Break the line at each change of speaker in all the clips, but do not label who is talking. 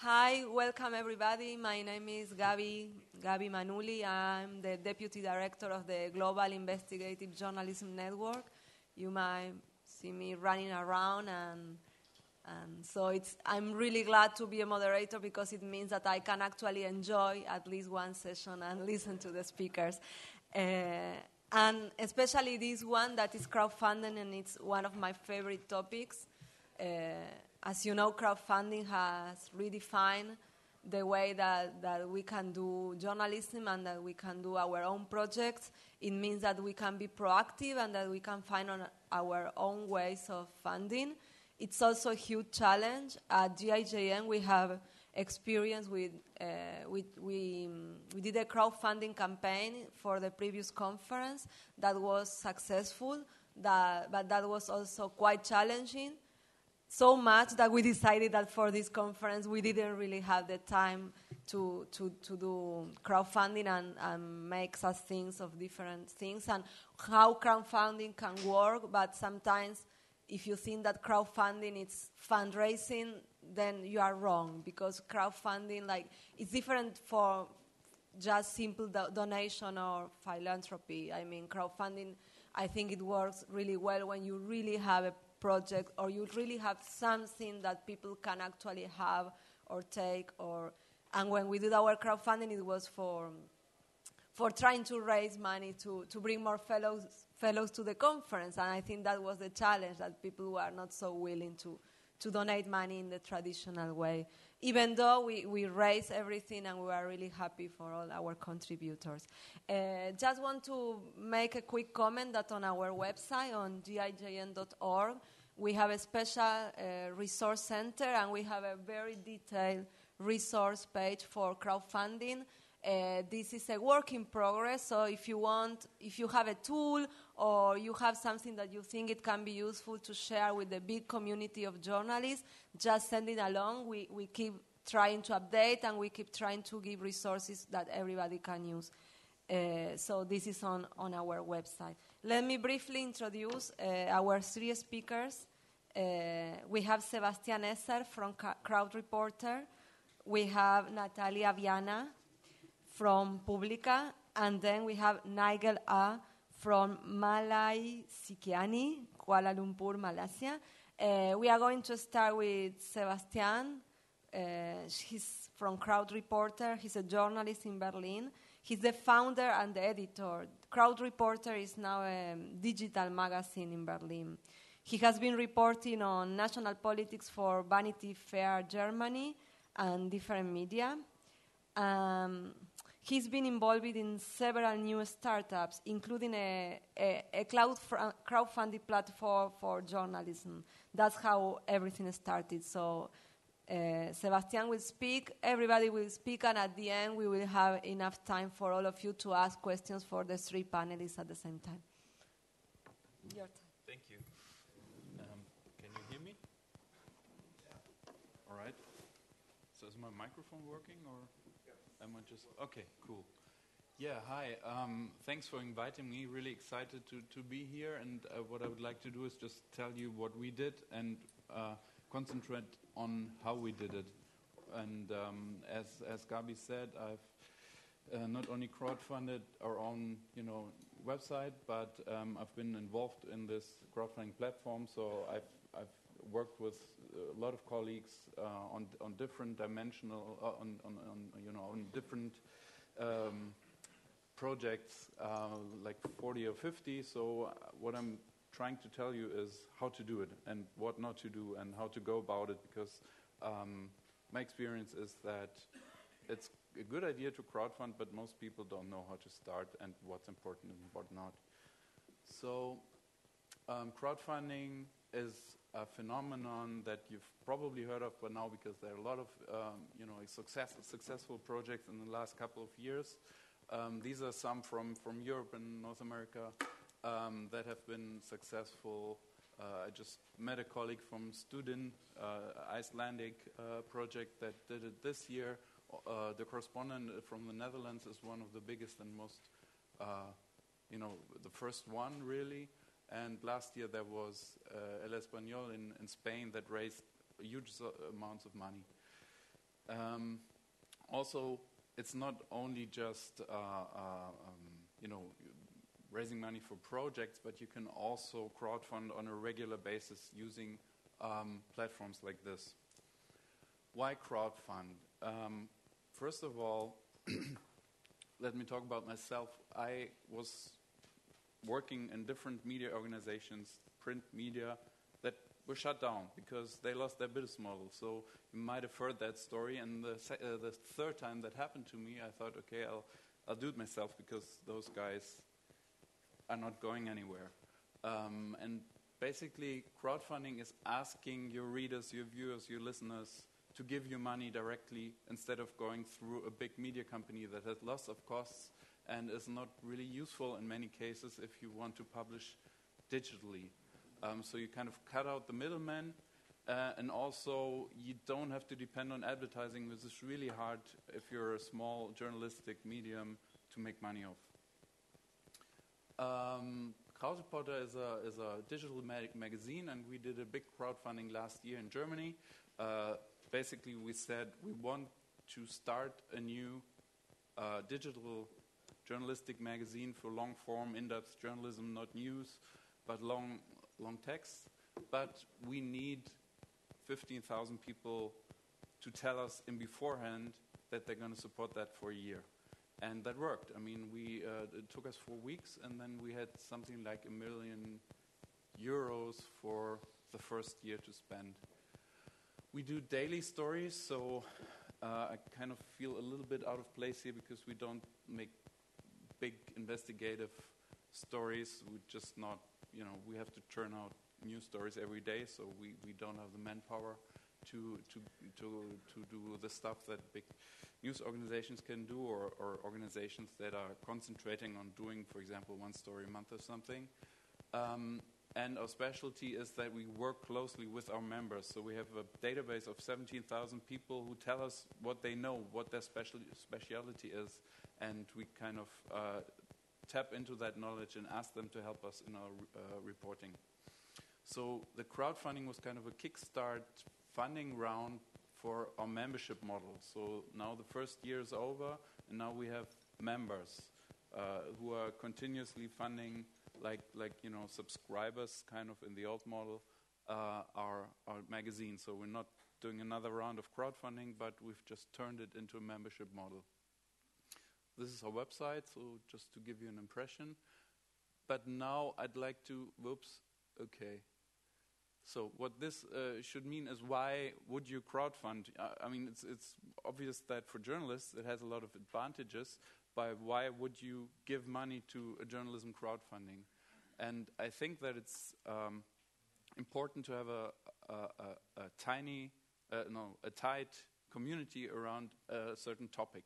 Hi, welcome everybody. My name is Gabi Manuli. I'm the Deputy Director of the Global Investigative Journalism Network. You might see me running around, and so I'm really glad to be a moderator because it means that I can actually enjoy at least one session and listen to the speakers. And especially this one that is crowdfunding, and it's one of my favorite topics. As you know, crowdfunding has redefined the way that we can do journalism and that we can do our own projects. It means that we can be proactive and that we can find our own ways of funding. It's also a huge challenge. At GIJN, we have experience with, we did a crowdfunding campaign for the previous conference that was successful, but that was also quite challenging. So much that we decided that for this conference we didn't really have the time to do crowdfunding and make such things of different things and how crowdfunding can work. But sometimes if you think that crowdfunding is fundraising, then you are wrong, because crowdfunding, it's different for just simple donation or philanthropy. I mean, crowdfunding, I think it works really well when you really have a project or you really have something that people can actually have or take. And when we did our crowdfunding, it was for trying to raise money to bring more fellows to the conference. And I think that was the challenge, that people were not so willing to donate money in the traditional way, even though we raised everything and we are really happy for all our contributors. Just want to make a quick comment that on our website, on GIJN.org, we have a special resource center, and we have a very detailed resource page for crowdfunding. This is a work in progress, so if you have a tool or you have something that you think it can be useful to share with the big community of journalists, just send it along. We keep trying to update, and we keep trying to give resources that everybody can use. So this is on our website. Let me briefly introduce our three speakers. We have Sebastián Esser from Crowd Reporter. We have Natalia Viana from Publica, and then we have Nigel A. from Malai Sikiani, Kuala Lumpur, Malaysia. We are going to start with Sebastián. He's from Crowd Reporter. He's a journalist in Berlin. He's the founder and the editor. Crowd Reporter is now a digital magazine in Berlin. He has been reporting on national politics for Vanity Fair Germany and different media. He's been involved in several new startups, including a crowdfunding platform for journalism. That's how everything started. So Sebastián will speak, everybody will speak, and at the end we will have enough time for all of you to ask questions for the three panelists at the same time. Your time.
Thank you. Can you hear me? All right. So is my microphone working, or am I just... Okay, cool. Yeah, hi. Thanks for inviting me. Really excited to be here. And what I would like to do is just tell you what we did and concentrate on how we did it. And as Gabi said, I've not only crowdfunded our own, website, but I've been involved in this crowdfunding platform. So I've worked with a lot of colleagues on different dimensional, on different projects, like 40 or 50. So what I'm trying to tell you is how to do it and what not to do and how to go about it, because my experience is that it's a good idea to crowdfund, but most people don't know how to start and what's important and what not. So crowdfunding is a phenomenon that you've probably heard of by now, because there are a lot of successful projects in the last couple of years. These are some from Europe and North America that have been successful. I just met a colleague from Studin, Icelandic project that did it this year. The correspondent from the Netherlands is one of the biggest and most, the first one really. And last year there was El Español in Spain that raised huge amounts of money. Also, it's not only just raising money for projects, but you can also crowdfund on a regular basis using platforms like this. Why crowdfund? First of all, let me talk about myself. I was working in different media organizations, print media, that were shut down because they lost their business model. So you might have heard that story. And the third time that happened to me, I thought, okay, I'll do it myself because those guys are not going anywhere. And basically, crowdfunding is asking your readers, your viewers, your listeners to give you money directly instead of going through a big media company that has lots of costs and is not really useful in many cases if you want to publish digitally. So you kind of cut out the middleman, and also you don't have to depend on advertising, which is really hard if you're a small journalistic medium to make money off. Crowdfunding is a digital magazine, and we did a big crowdfunding last year in Germany. Basically, we said we want to start a new digital journalistic magazine for long-form, in-depth journalism, not news, but long text. But we need 15,000 people to tell us in beforehand that they're going to support that for a year. And that worked. I mean, it took us 4 weeks, and then we had something like €1 million for the first year to spend. We do daily stories, so I kind of feel a little bit out of place here because we don't make big investigative stories. We just not, we have to churn out new stories every day, so we don't have the manpower to do the stuff that big news organizations can do, or organizations that are concentrating on doing, for example, one story a month or something. And our specialty is that we work closely with our members. So we have a database of 17,000 people who tell us what they know, what their specialty is, and we kind of tap into that knowledge and ask them to help us in our reporting. So the crowdfunding was kind of a kickstart funding round for our membership model. So now the first year is over, and now we have members who are continuously funding, like subscribers, kind of in the old model, our magazine. So we're not doing another round of crowdfunding, but we've just turned it into a membership model. This is our website, so just to give you an impression. But now I'd like to, So what this should mean is, why would you crowdfund? I mean, it's obvious that for journalists it has a lot of advantages, but why would you give money to a journalism crowdfunding? And I think that it's important to have a tight community around a certain topic.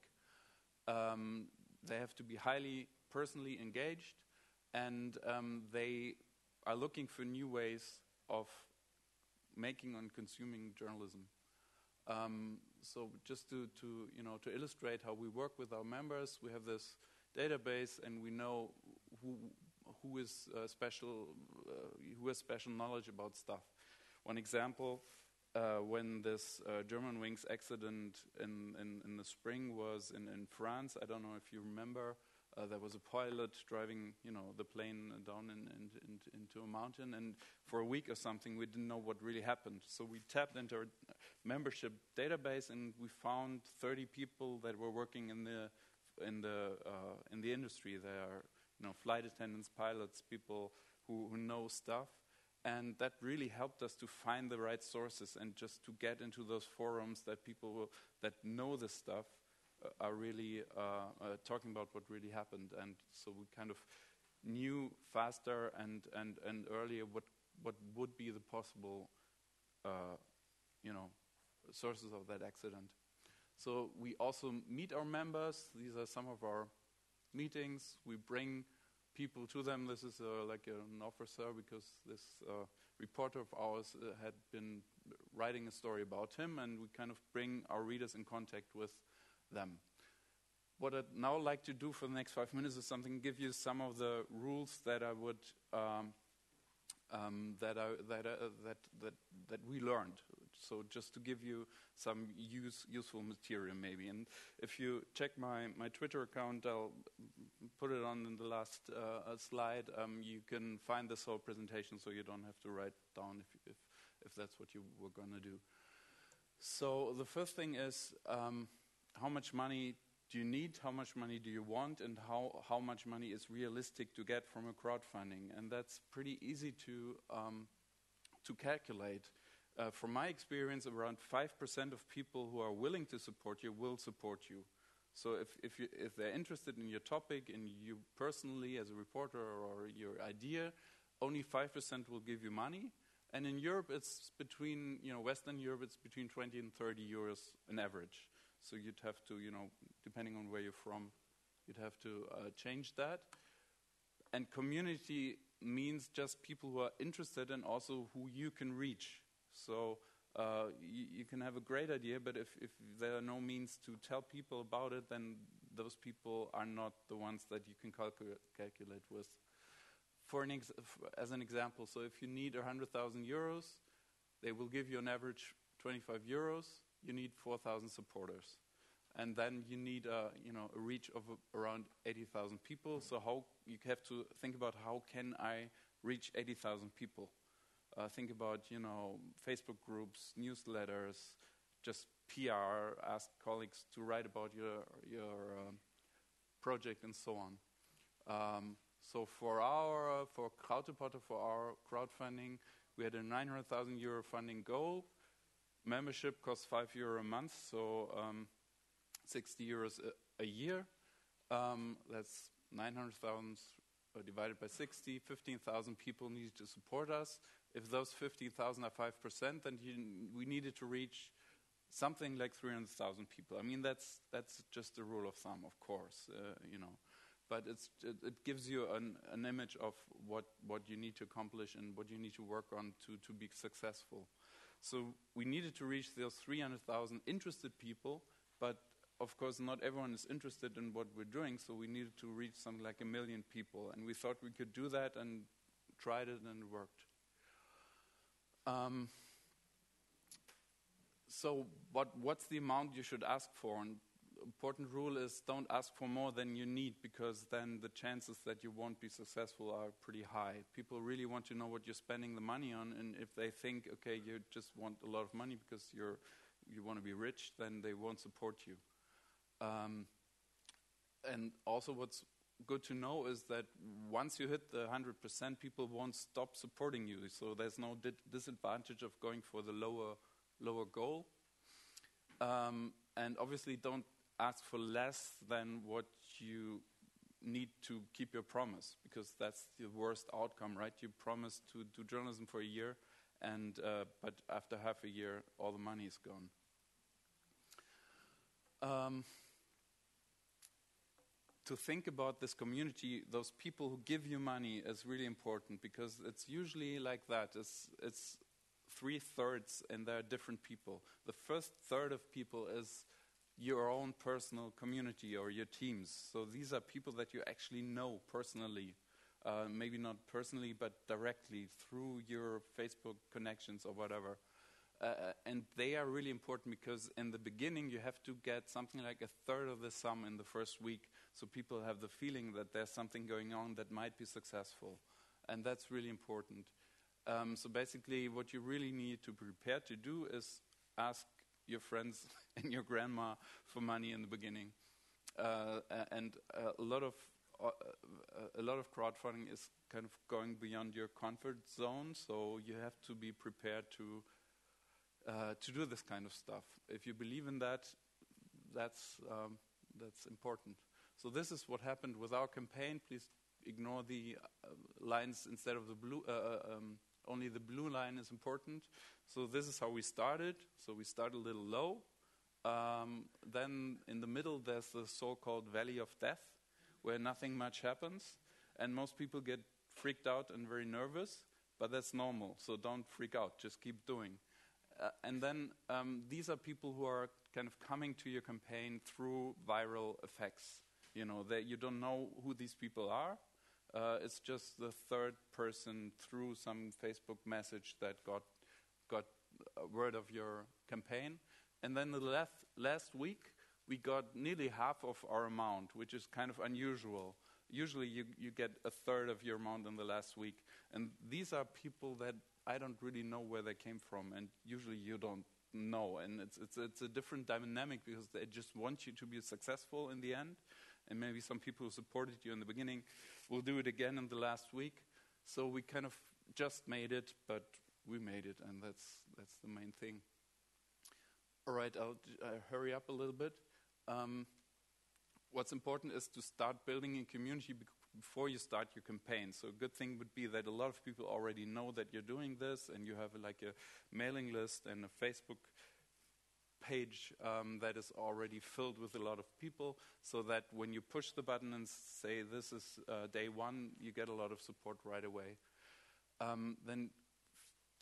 They have to be highly personally engaged, and they are looking for new ways of making and consuming journalism. So just to illustrate how we work with our members, we have this database, and we know who has special knowledge about stuff. One example, when this Germanwings accident in the spring was in France, I don't know if you remember, there was a pilot driving, the plane down into a mountain, and for a week or something, we didn't know what really happened. So we tapped into our membership database, and we found 30 people that were working in the industry. They are, flight attendants, pilots, people who know stuff, and that really helped us to find the right sources and just to get into those forums that people that know this stuff are really talking about what really happened. And so we kind of knew faster and earlier what would be the possible sources of that accident. So we also meet our members. These are some of our meetings. We bring people to them. This is like an officer, because this reporter of ours had been writing a story about him, and we kind of bring our readers in contact with them. What I'd now like to do for the next 5 minutes is give you some of the rules that I would that we learned. So just to give you some useful material maybe. And if you check my Twitter account, I'll put it on in the last slide. You can find this whole presentation, so you don't have to write down if that's what you were going to do. So the first thing is how much money do you need, how much money do you want, and how much money is realistic to get from a crowdfunding. And that's pretty easy to calculate. From my experience, around 5% of people who are willing to support you will support you. So if they're interested in your topic, in you personally as a reporter or your idea, only 5% will give you money. And in Europe, it's between, Western Europe, it's between 20 and 30 euros on average. So you'd have to, depending on where you're from, you'd have to change that. And community means just people who are interested and also who you can reach. So you can have a great idea, but if there are no means to tell people about it, then those people are not the ones that you can calculate with. As an example, so if you need 100,000 euros, they will give you on average 25 euros. You need 4,000 supporters. And then you need a reach of around 80,000 people. So you have to think about how can I reach 80,000 people? Think about, Facebook groups, newsletters, just PR, ask colleagues to write about your project and so on. So for Crowdreporter, for our crowdfunding, we had a 900,000 euro funding goal. Membership costs €5 a month, so 60 euros a year. That's 900,000 divided by 60. 15,000 people needed to support us. If those 15,000 are 5%, then we needed to reach something like 300,000 people. I mean, that's just a rule of thumb, of course, But it gives you an image of what you need to accomplish and what you need to work on to be successful. So we needed to reach those 300,000 interested people, but of course not everyone is interested in what we're doing, so we needed to reach something like 1 million people. And we thought we could do that and tried it and it worked. So what's the amount you should ask for? And important rule is don't ask for more than you need, because then the chances that you won't be successful are pretty high. People really want to know what you're spending the money on, and if they think, okay, you just want a lot of money because you want to be rich, then they won't support you. And also what's good to know is that once you hit the 100%, people won't stop supporting you. So there's no disadvantage of going for the lower goal. And obviously don't ask for less than what you need to keep your promise, because that's the worst outcome, right? You promise to do journalism for a year, and but after half a year, all the money is gone. To think about this community, those people who give you money, is really important, because it's usually like that. It's 3/3, and there are different people. The first third of people is your own personal community or your teams. So these are people that you actually know personally, maybe not personally, but directly through your Facebook connections or whatever. And they are really important, because in the beginning you have to get something like 1/3 of the sum in the first week, so people have the feeling that there's something going on that might be successful. And that's really important. So basically what you really need to prepare to do is ask your friends and your grandma for money in the beginning. And a lot of crowdfunding is kind of going beyond your comfort zone, so you have to be prepared to do this kind of stuff. If you believe in that, that's important. So this is what happened with our campaign. Please ignore the lines instead of the blue. Only the blue line is important. So this is how we started. So we started a little low. Then in the middle there's the so-called Valley of Death, where nothing much happens. And most people get freaked out and very nervous, but that's normal. So don't freak out, just keep doing. And then these are people who are kind of coming to your campaign through viral effects. You don't know who these people are. It's just the third person through some Facebook message that got word of your campaign. And then the last week, we got nearly half of our amount, which is kind of unusual. Usually you get a third of your amount in the last week. And these are people that I don't really know where they came from, and usually you don't know. And it's a different dynamic because they just want you to be successful in the end. And maybe some people who supported you in the beginning will do it again in the last week. So we kind of just made it, but we made it, and that's the main thing. All right, I'll hurry up a little bit. What's important is to start building a community before you start your campaign. So a good thing would be that a lot of people already know that you're doing this, and you have like a mailing list and a Facebook page that is already filled with a lot of people, so that when you push the button and say this is day one, you get a lot of support right away. Then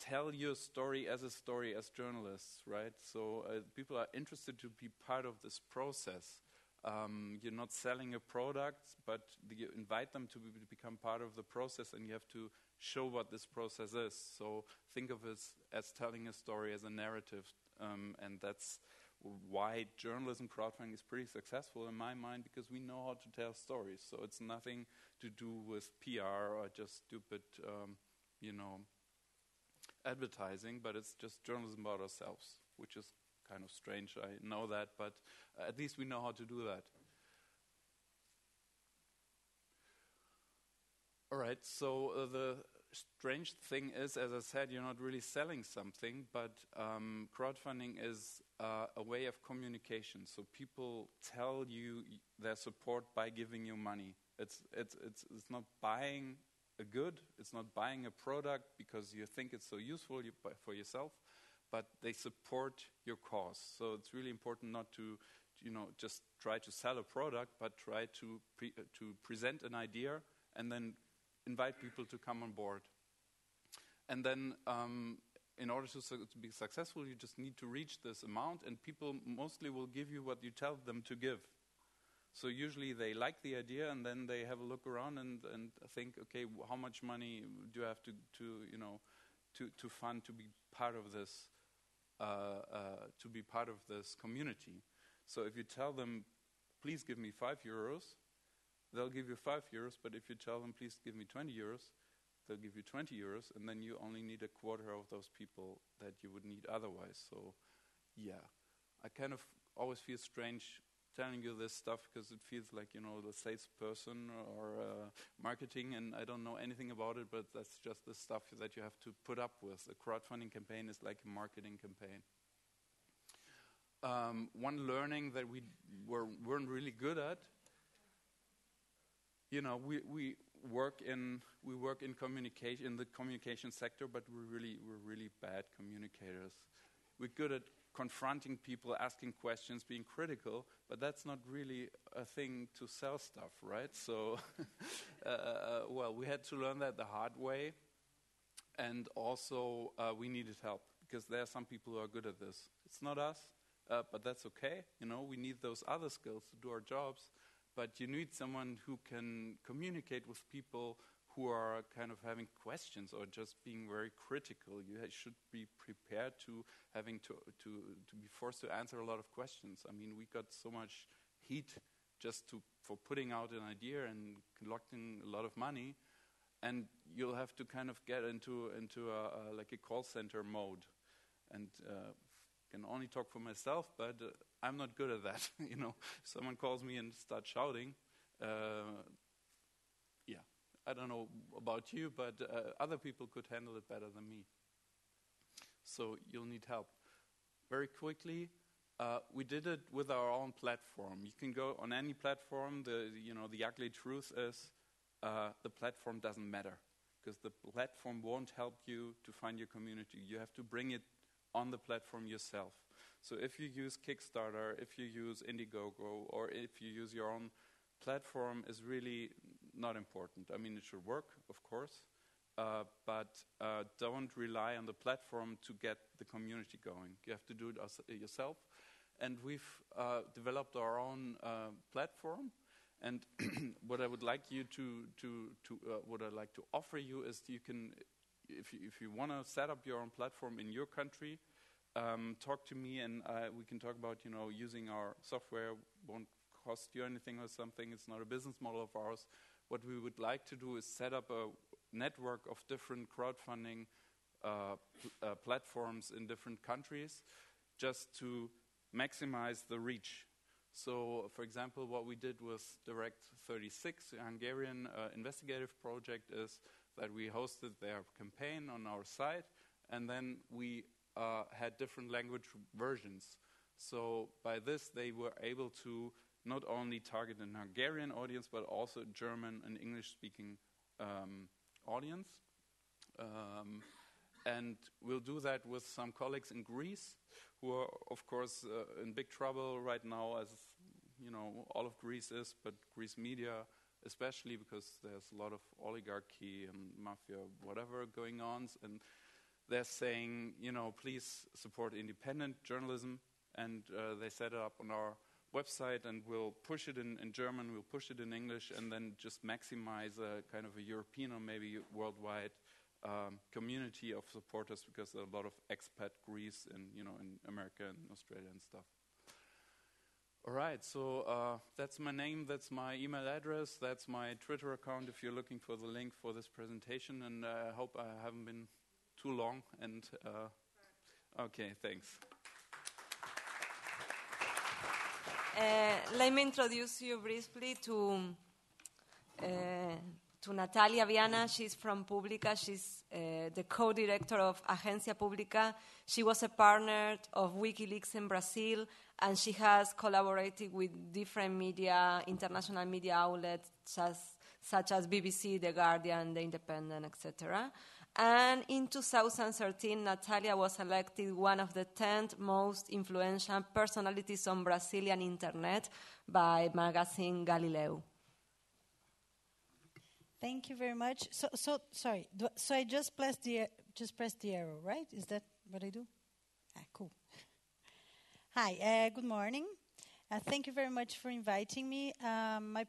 tell your story as journalists, right? So people are interested to be part of this process. You're not selling a product, but you invite them to become part of the process, and you have to show what this process is. So think of it as telling a story, as a narrative, and that's why journalism crowdfunding is pretty successful in my mind, because we know how to tell stories. So it's nothing to do with PR or just stupid, advertising, but it's just journalism about ourselves, which is kind of strange, I know that, but at least we know how to do that. All right, so the strange thing is, as I said, you're not really selling something, but crowdfunding is a way of communication. So people tell you their support by giving you money. It's not buying a good, it's not buying a product because you think it's so useful for yourself, but they support your cause. So it's really important not to, just try to sell a product, but try to present an idea and then invite people to come on board. And then in order to be successful, you just need to reach this amount, and people mostly will give you what you tell them to give. So usually they like the idea, and then they have a look around and think, okay, how much money do I have to fund to be part of this community? So if you tell them, please give me €5, they'll give you €5. But if you tell them, please give me €20, they'll give you €20, and then you only need a quarter of those people that you would need otherwise. So, yeah, I kind of always feel strange telling you this stuff because it feels like, the salesperson or marketing, and I don't know anything about it, but that's just the stuff that you have to put up with. A crowdfunding campaign is like a marketing campaign. One learning that we weren't really good at, we work in communication, in the communication sector, but we're really bad communicators. We're good at confronting people, asking questions, being critical, but that's not really a thing to sell stuff, right? So, we had to learn that the hard way, and also we needed help, because there are some people who are good at this. It's not us, but that's okay. We need those other skills to do our jobs, but you need someone who can communicate with people who are kind of having questions or just being very critical. You should be prepared to having to be forced to answer a lot of questions. I mean, we got so much heat just for putting out an idea and collecting a lot of money, and you'll have to kind of get into a call center mode. And can only talk for myself, but I'm not good at that. Someone calls me and starts shouting. I don't know about you, but other people could handle it better than me. So you'll need help. Very quickly, we did it with our own platform. You can go on any platform. The ugly truth is the platform doesn't matter, because the platform won't help you to find your community. You have to bring it on the platform yourself. So if you use Kickstarter, if you use Indiegogo, or if you use your own platform, is really not important. I mean, it should work, of course, but don't rely on the platform to get the community going. You have to do it yourself. And we've developed our own platform. And what I would like you what I'd like to offer you is you can, if you want to set up your own platform in your country, talk to me, and we can talk about, using our software won't cost you anything or something. It's not a business model of ours. What we would like to do is set up a network of different crowdfunding platforms in different countries, just to maximize the reach. So, for example, what we did with Direct36, a Hungarian investigative project, is that we hosted their campaign on our site, and then we had different language versions. So by this, they were able to not only target an Hungarian audience, but also a German and English-speaking audience. And we'll do that with some colleagues in Greece, who are, of course, in big trouble right now, as all of Greece is, but Greece media especially, because there's a lot of oligarchy and mafia, whatever, going on, and they're saying, please support independent journalism, and they set it up on our website, and we'll push it in German, we'll push it in English, and then just maximize a kind of a European or maybe worldwide community of supporters, because there are a lot of expat Greece and in America and Australia and stuff. All right, so that's my name, that's my email address, that's my Twitter account if you're looking for the link for this presentation, and I hope I haven't been too long. And okay, thanks.
Let me introduce you briefly to Natalia Viana. She's from Publica. She's the co-director of Agencia Publica. She was a partner of WikiLeaks in Brazil, and she has collaborated with different media, international media outlets such as BBC, The Guardian, The Independent, etc. And in 2013, Natalia was elected one of the 10 most influential personalities on Brazilian internet by magazine Galileo.
Thank you very much. So sorry. So I just press the arrow, right? Is that what I do? Cool. Hi. Good morning. Thank you very much for inviting me. My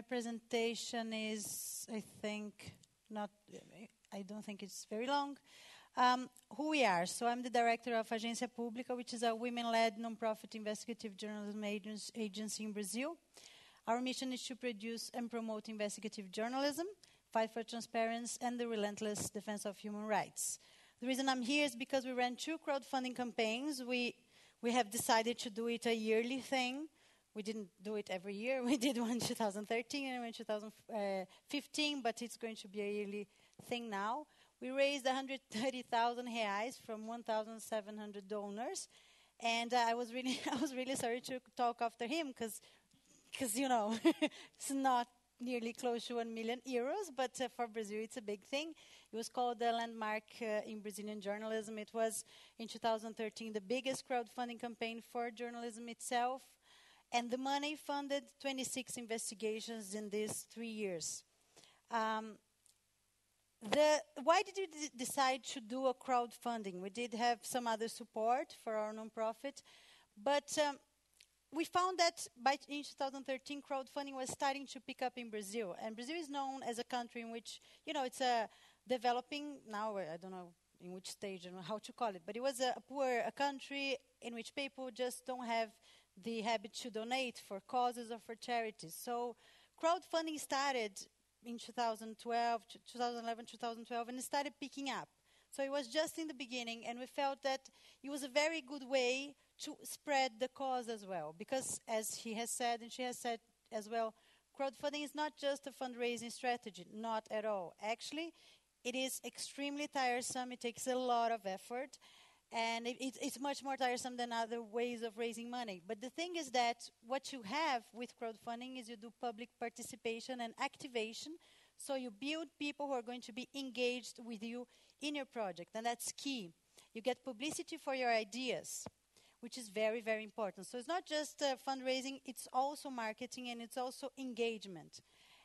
presentation is, I don't think it's very long. Who we are. So I'm the director of Agencia Publica, which is a women-led non-profit investigative journalism agency in Brazil. Our mission is to produce and promote investigative journalism, fight for transparency, and the relentless defense of human rights. The reason I'm here is because we ran 2 crowdfunding campaigns. We have decided to do it a yearly thing. We didn't do it every year. We did one in 2013 and one in 2015, but it's going to be a yearly thing now. We raised 130,000 reais from 1,700 donors, and I was really sorry to talk after him because it's not nearly close to 1 million euros, but for Brazil it's a big thing. It was called the landmark in Brazilian journalism. It was in 2013 the biggest crowdfunding campaign for journalism itself, and the money funded 26 investigations in these 3 years. Why did you decide to do a crowdfunding? We did have some other support for our nonprofit, but we found that in 2013, crowdfunding was starting to pick up in Brazil. And Brazil is known as a country in which, it's a developing, now I don't know in which stage and how to call it, but it was a country in which people just don't have the habit to donate for causes or for charities. So crowdfunding started in 2011, 2012, and it started picking up. So it was just in the beginning, and we felt that it was a very good way to spread the cause as well. Because as he has said, and she has said as well, crowdfunding is not just a fundraising strategy, not at all. Actually, it is extremely tiresome. It takes a lot of effort, and it's much more tiresome than other ways of raising money. But the thing is that what you have with crowdfunding is you do public participation and activation. So you build people who are going to be engaged with you in your project, and that's key. You get publicity for your ideas, which is very, very important. So it's not just fundraising, it's also marketing, and it's also engagement.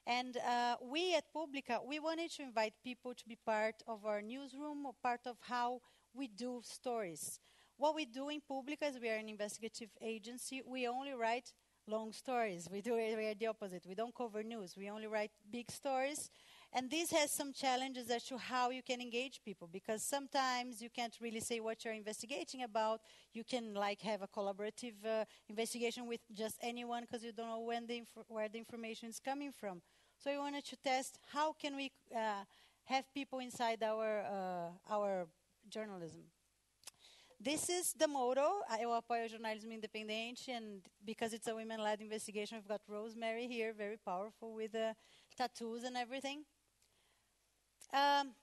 And we at Publica, we wanted to invite people to be part of our newsroom, or part of how we do stories. What we do in Publica is we are an investigative agency. We only write long stories. We are the opposite. We don't cover news. We only write big stories. And this has some challenges as to how you can engage people, because sometimes you can't really say what you're investigating about. You can have a collaborative investigation with just anyone because you don't know where the information is coming from. So we wanted to test how can we have people inside our journalism. This is the motto. Eu apoio o jornalismo independente, and because it's a women-led investigation, we've got Rosemary here, very powerful with tattoos and everything.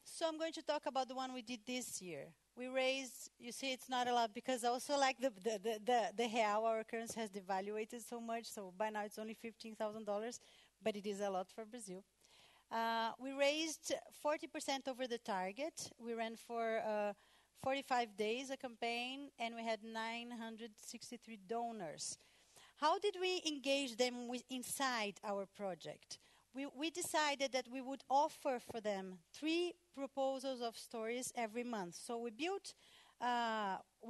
So I'm going to talk about the one we did this year. We raised, you see it's not a lot because also the real, our currency has devaluated so much, so by now it's only $15,000, but it is a lot for Brazil. We raised 40% over the target. We ran for 45 days a campaign, and we had 963 donors. How did we engage them inside our project? We decided that we would offer for them 3 proposals of stories every month. So we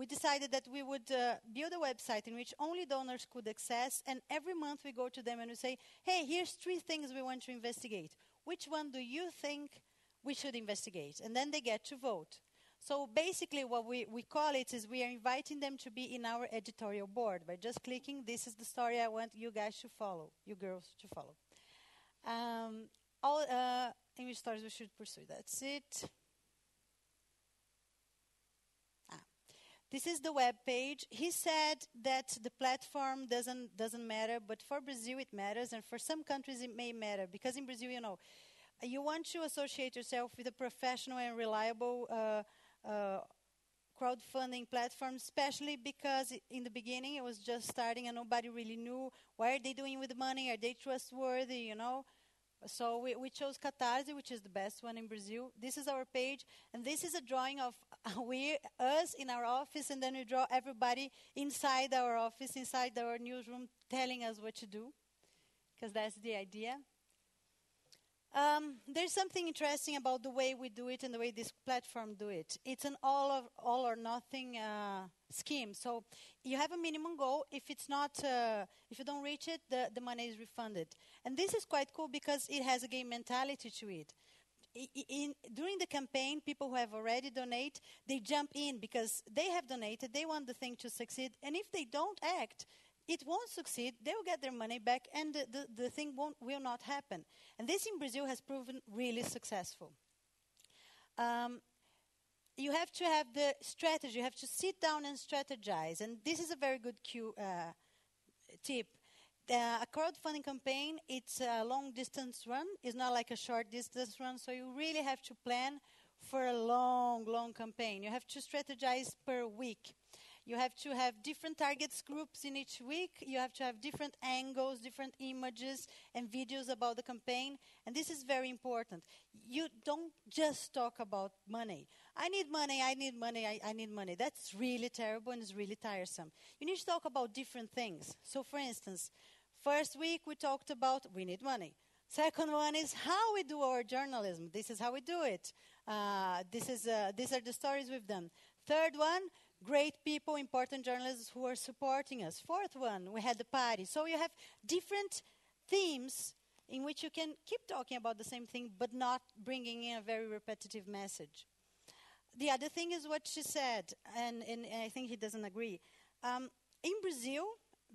decided that we would build a website in which only donors could access, and every month we go to them and we say, hey, here's 3 things we want to investigate. Which one do you think we should investigate? And then they get to vote. So basically what we call it is we are inviting them to be in our editorial board by just clicking, this is the story I want you guys to follow, you girls to follow. In which stories we should pursue, that's it. This is the web page. He said that the platform doesn't matter, but for Brazil it matters, and for some countries it may matter, because in Brazil, you want to associate yourself with a professional and reliable crowdfunding platform, especially because in the beginning it was just starting and nobody really knew what are they doing with the money, are they trustworthy, So we chose Catarse, which is the best one in Brazil. This is our page, and this is a drawing of us in our office, and then we draw everybody inside our office, inside our newsroom, telling us what to do, because that's the idea. There's something interesting about the way we do it and the way this platform do it. It's an all or nothing scheme. So you have a minimum goal. If you don't reach it, the money is refunded. And this is quite cool because it has a game mentality to it. During the campaign, people who have already donated, they jump in because they have donated. They want the thing to succeed. And if they don't act, it won't succeed, they will get their money back, and the thing will not happen. And this in Brazil has proven really successful. You have to have the strategy, you have to sit down and strategize, and this is a very good tip. A crowdfunding campaign, it's a long distance run, it's not like a short distance run, so you really have to plan for a long, long campaign. You have to strategize per week. You have to have different targets groups in each week. You have to have different angles, different images, and videos about the campaign. And this is very important. You don't just talk about money. I need money, I need money, I need money. That's really terrible and it's really tiresome. You need to talk about different things. So, for instance, first week we talked about we need money. Second one is how we do our journalism. This is how we do it. These are the stories we've done. Third one, great people, important journalists who are supporting us. Fourth one, we had the party. So you have different themes in which you can keep talking about the same thing but not bringing in a very repetitive message. The other thing is what she said, and I think he doesn't agree. In Brazil,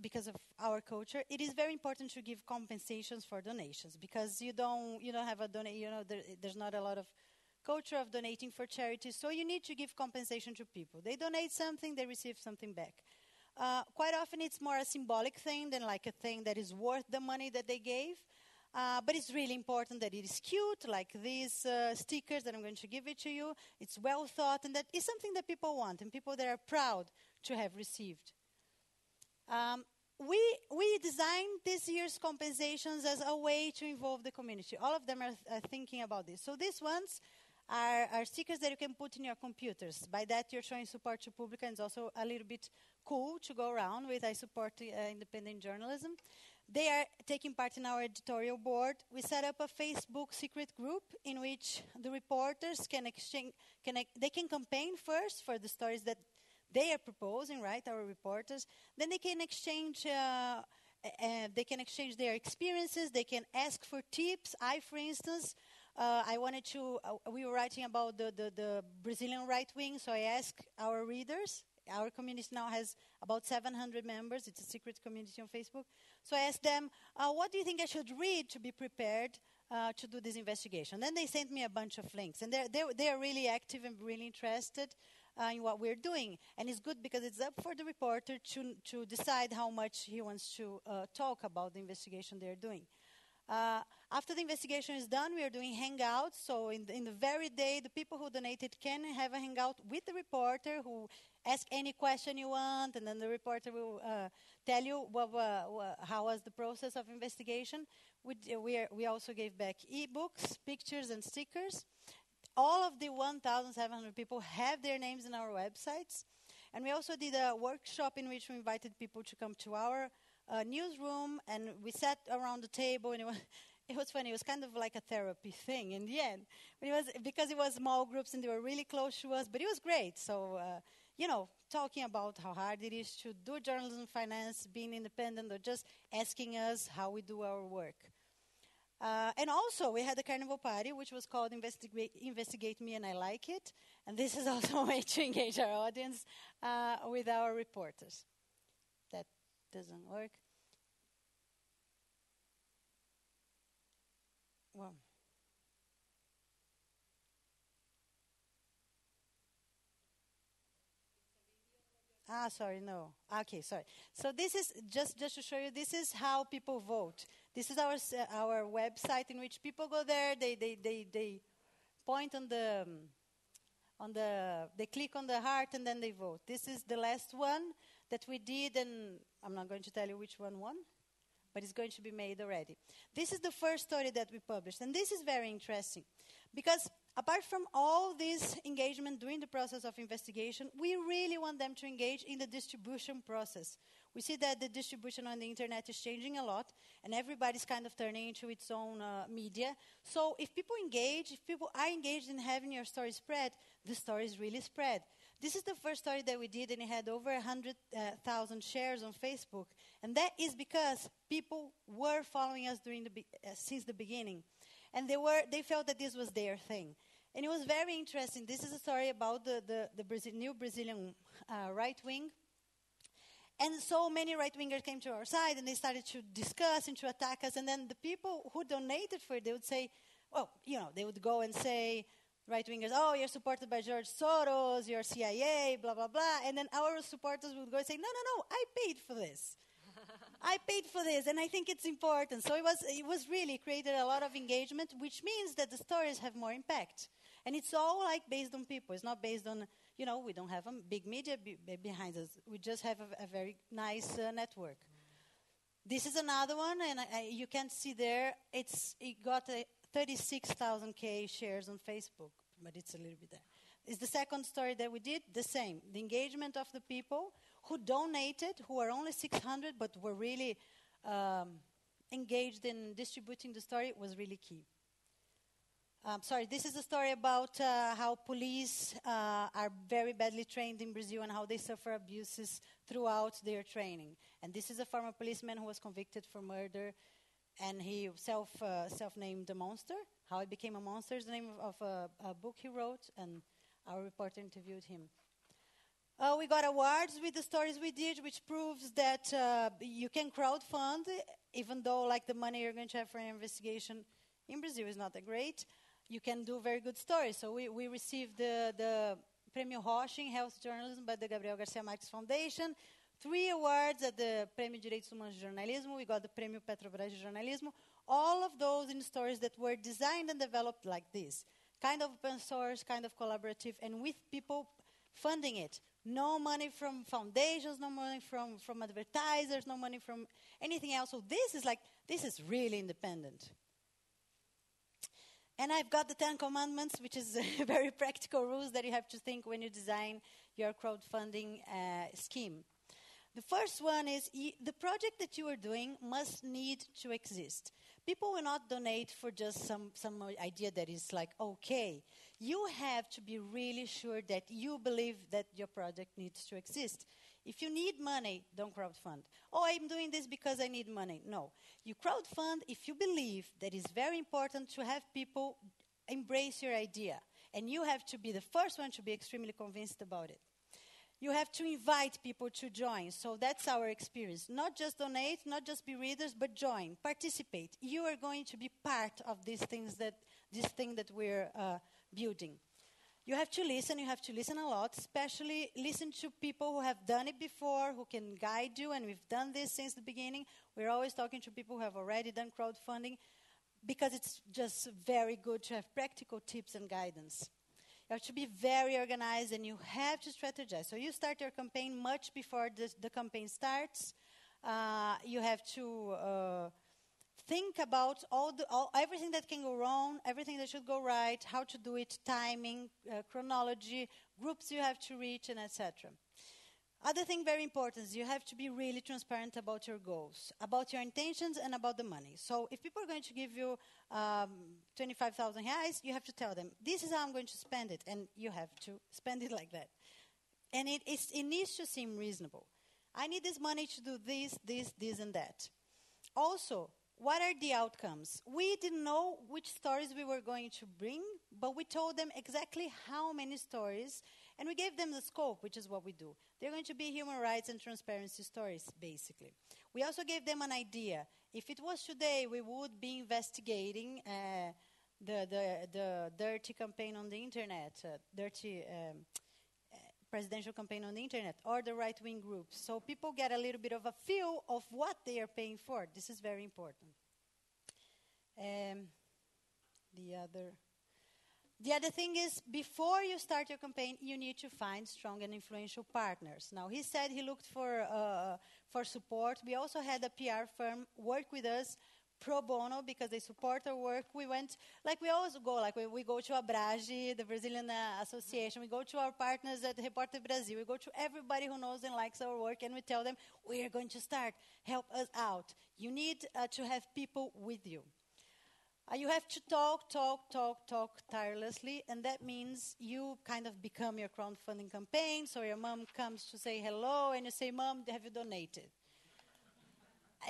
because of our culture, it is very important to give compensations for donations because you don't have a there's not a lot of culture of donating for charities, so you need to give compensation to people. They donate something, they receive something back. Quite often it's more a symbolic thing than like a thing that is worth the money that they gave. But it's really important that it is cute, like these stickers that I'm going to give it to you. It's well thought, and that is something that people want, and people that are proud to have received. We designed this year's compensations as a way to involve the community. All of them are thinking about this. So these ones are stickers that you can put in your computers. By that, you're showing support to Publica, and it's also a little bit cool to go around with. I support independent journalism. They are taking part in our editorial board. We set up a Facebook secret group in which the reporters can campaign first for the stories that they are proposing, right, our reporters. Then they can exchange their experiences. They can ask for tips. For instance, I wanted to, we were writing about the Brazilian right wing, so I asked our readers. Our community now has about 700 members. It's a secret community on Facebook. So I asked them, what do you think I should read to be prepared to do this investigation? Then they sent me a bunch of links. And they're really active and really interested in what we're doing. And it's good because it's up for the reporter to decide how much he wants to talk about the investigation they're doing. After the investigation is done, we are doing hangouts. So in the very day, the people who donated can have a hangout with the reporter who ask any question you want, and then the reporter will tell you how was the process of investigation. We also gave back e-books, pictures, and stickers. All of the 1,700 people have their names in our websites. And we also did a workshop in which we invited people to come to our newsroom, and we sat around the table, and it was funny. It was kind of like a therapy thing in the end. But because it was small groups and they were really close to us, but it was great. So, talking about how hard it is to do journalism finance, being independent, or just asking us how we do our work. And also, we had a carnival party, which was called Investigate Me and I Like It. And this is also a way to engage our audience with our reporters. That doesn't work. Well. Sorry, no. Okay, sorry. So this is, just to show you, this is how people vote. This is our website in which people go there, they point they click on the heart and then they vote. This is the last one that we did, and I'm not going to tell you which one won, but it's going to be made already. This is the first story that we published, and this is very interesting because apart from all this engagement during the process of investigation, we really want them to engage in the distribution process. We see that the distribution on the internet is changing a lot, and everybody's kind of turning into its own media. So if people are engaged in having your story spread, the story is really spread. This is the first story that we did, and it had over 100,000 shares on Facebook. And that is because people were following us since the beginning. And they felt that this was their thing. And it was very interesting. This is a story about the new Brazilian right wing. And so many right-wingers came to our side, and they started to discuss and to attack us. And then the people who donated for it, they would say, they would go and say, right-wingers, oh, you're supported by George Soros, you're CIA, blah, blah, blah. And then our supporters would go and say, no, I paid for this. I paid for this, and I think it's important. So it was really created a lot of engagement, which means that the stories have more impact. And it's all based on people. It's not based on, we don't have a big media behind us. We just have a very nice network. This is another one, and you can see there, it got 36,000 shares on Facebook, but it's a little bit there. It's the second story that we did, the same. The engagement of the people who donated, who are only 600, but were really engaged in distributing the story, was really key. This is a story about how police are very badly trained in Brazil and how they suffer abuses throughout their training. And this is a former policeman who was convicted for murder, and he self-named a monster. How he became a monster is the name of a book he wrote, and our reporter interviewed him. We got awards with the stories we did, which proves that you can crowdfund, even though the money you're going to have for an investigation in Brazil is not that great. You can do very good stories. So we received the Prêmio Rocha in Health Journalism by the Gabriela Garcia Marques Foundation, 3 awards at the Prêmio Direitos Humanos de Jornalismo. We got the Prêmio Petrobras de Jornalismo. All of those in stories that were designed and developed like this, kind of open source, kind of collaborative, and with people funding it. No money from foundations, no money from advertisers, no money from anything else. So this is really independent. And I've got the 10 Commandments, which is very practical rules that you have to think when you design your crowdfunding scheme. The first one is the project that you are doing must need to exist. People will not donate for just some idea that is okay. You have to be really sure that you believe that your project needs to exist. If you need money, don't crowdfund. Oh, I'm doing this because I need money. No. You crowdfund if you believe that it's very important to have people embrace your idea. And you have to be the first one to be extremely convinced about it. You have to invite people to join. So that's our experience. Not just donate, not just be readers, but join, participate. You are going to be part of this thing that we're building. You have to listen a lot, especially listen to people who have done it before, who can guide you, and we've done this since the beginning. We're always talking to people who have already done crowdfunding, because it's just very good to have practical tips and guidance. You have to be very organized, and you have to strategize. So you start your campaign much before the campaign starts. You have to think about everything that can go wrong, everything that should go right, how to do it, timing, chronology, groups you have to reach, and etc. Other thing very important is you have to be really transparent about your goals, about your intentions, and about the money. So if people are going to give you 25,000 reais, you have to tell them, this is how I'm going to spend it, and you have to spend it like that. And it needs to seem reasonable. I need this money to do this, and that. Also, what are the outcomes? We didn't know which stories we were going to bring, but we told them exactly how many stories, and we gave them the scope, which is what we do. They're going to be human rights and transparency stories, basically. We also gave them an idea. If it was today, we would be investigating the dirty campaign on the internet, presidential campaign on the internet, or the right-wing groups. So people get a little bit of a feel of what they are paying for. This is very important. The other thing is, before you start your campaign, you need to find strong and influential partners. Now, he said he looked for support. We also had a PR firm work with us pro bono, because they support our work. We went, like we always go, like we go to Abrage, the Brazilian association. We go to our partners at Repórter Brasil. We go to everybody who knows and likes our work, and we tell them, we are going to start. Help us out. You need to have people with you. You have to talk tirelessly, and that means you kind of become your crowdfunding campaign. So your mom comes to say hello, and you say, Mom, have you donated?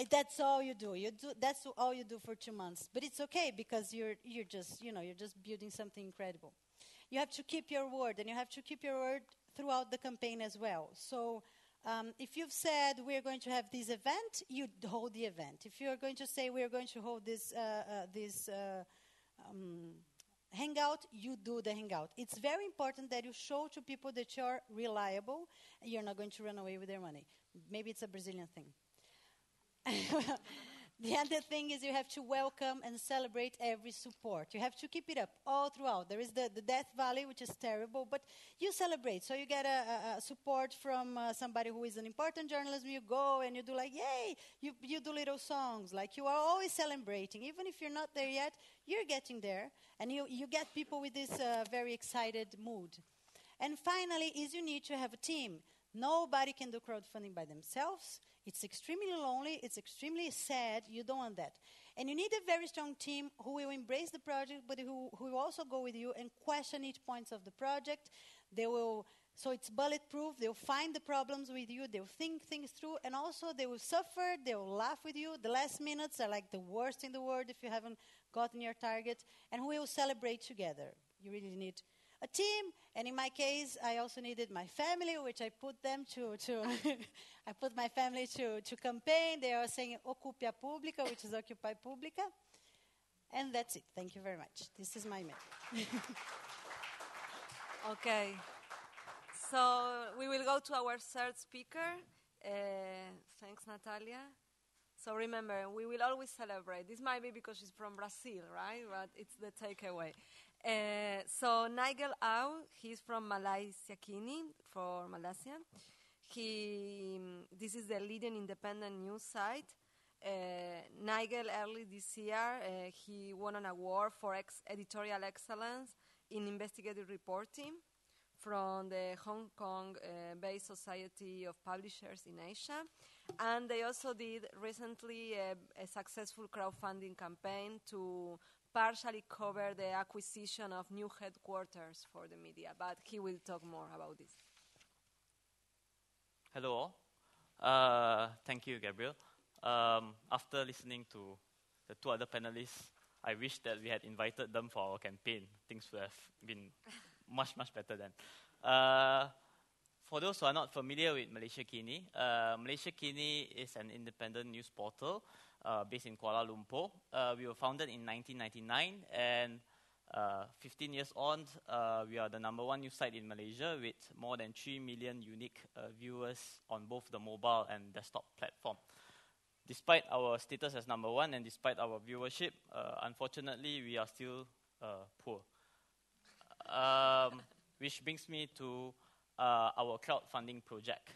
That's all you do. That's all you do for 2 months. But it's okay, because you're just building something incredible. You have to keep your word, and you have to keep your word throughout the campaign as well. So if you've said we're going to have this event, you hold the event. If you're going to say we're going to hold this hangout, you do the hangout. It's very important that you show to people that you're reliable and you're not going to run away with their money. Maybe it's a Brazilian thing. The other thing is you have to welcome and celebrate every support. You have to keep it up all throughout. There is the Death Valley, which is terrible, but you celebrate. So you get a support from somebody who is an important journalist. You go and you do like, yay! You do little songs. Like, you are always celebrating. Even if you're not there yet, you're getting there. And you get people with this very excited mood. And finally is you need to have a team. Nobody can do crowdfunding by themselves. It's extremely lonely. It's extremely sad. You don't want that. And you need a very strong team who will embrace the project, but who will also go with you and question each point of the project. So it's bulletproof. They'll find the problems with you. They'll think things through. And also they will suffer. They will laugh with you. The last minutes are like the worst in the world if you haven't gotten your target. And we will celebrate together. You really need a team, and in my case, I also needed my family, which I put them to I put my family to campaign. They are saying Ocupe a Pública, which is Occupy Pública. And that's it. Thank you very much. This is my mail.
Okay. So we will go to our third speaker. Thanks, Natalia. So remember, we will always celebrate. This might be because she's from Brazil, right? But it's the takeaway. So Nigel Au, he's from Malaysia Kini, for Malaysia. This is the leading independent news site. Nigel, early this year, he won an award for editorial excellence in investigative reporting from the Hong Kong-based Society of Publishers in Asia. And they also did recently a successful crowdfunding campaign to partially cover the acquisition of new headquarters for the media, but he will talk more about this.
Hello all. Thank you, Gabriel. After listening to the two other panelists, I wish that we had invited them for our campaign. Things would have been much, much better then. For those who are not familiar with Malaysia Kini, Malaysia Kini is an independent news portal based in Kuala Lumpur. We were founded in 1999, and 15 years on, we are the #1 news site in Malaysia with more than 3 million unique viewers on both the mobile and desktop platform. Despite our status as #1 and despite our viewership, unfortunately, we are still poor. Which brings me to our crowdfunding project.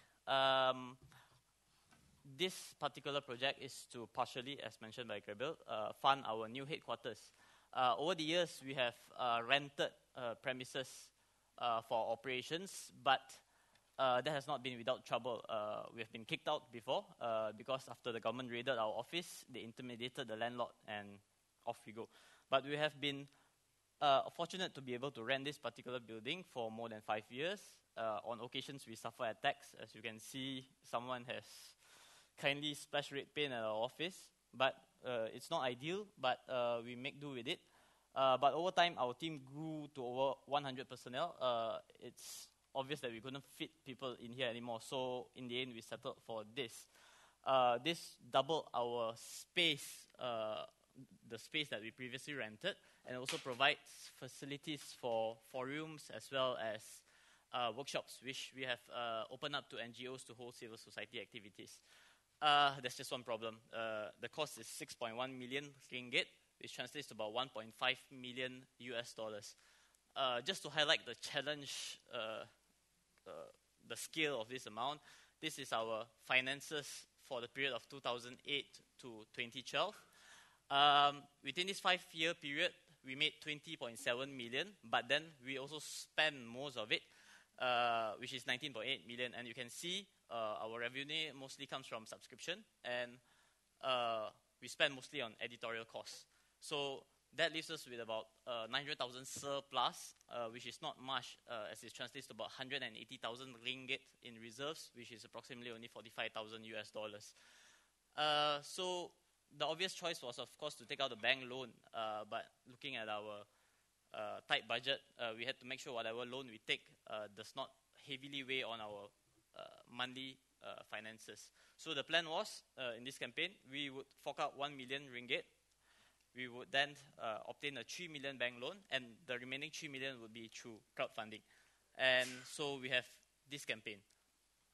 This particular project is to partially, as mentioned by Gabriela, fund our new headquarters. Over the years, we have rented premises for operations, but that has not been without trouble. We have been kicked out before because after the government raided our office, they intimidated the landlord and off we go. But we have been fortunate to be able to rent this particular building for more than 5 years. On occasions, we suffer attacks. As you can see, someone has kindly splashed red paint at our office. But it's not ideal, but we make do with it. But over time, our team grew to over 100 personnel. It's obvious that we couldn't fit people in here anymore. So in the end, we settled for this. This doubled our space, the space that we previously rented, and also provides facilities for rooms as well as workshops, which we have opened up to NGOs to hold civil society activities. There's just one problem. The cost is 6.1 million ringgit, which translates to about 1.5 million US dollars. Just to highlight the challenge, the scale of this amount, this is our finances for the period of 2008 to 2012. Within this 5-year period, we made 20.7 million, but then we also spent most of it, which is 19.8 million. And you can see our revenue mostly comes from subscription, and we spend mostly on editorial costs. So that leaves us with about 900,000 surplus, which is not much, as it translates to about 180,000 ringgit in reserves, which is approximately only 45,000 US dollars. So the obvious choice was, of course, to take out a bank loan, but looking at our tight budget, we had to make sure whatever loan we take does not heavily weigh on our monthly finances. So the plan was, in this campaign, we would fork out 1 million ringgit. We would then obtain a 3 million bank loan, and the remaining 3 million would be through crowdfunding. And so we have this campaign.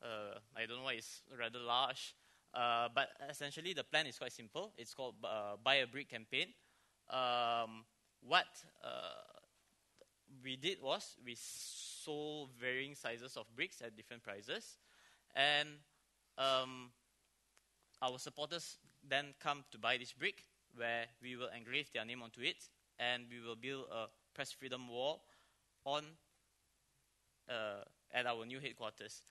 I don't know why it's rather large, but essentially the plan is quite simple. It's called Buy a Brick campaign. What we did was we sold varying sizes of bricks at different prices, and our supporters then come to buy this brick, where we will engrave their name onto it, and we will build a press freedom wall on at our new headquarters.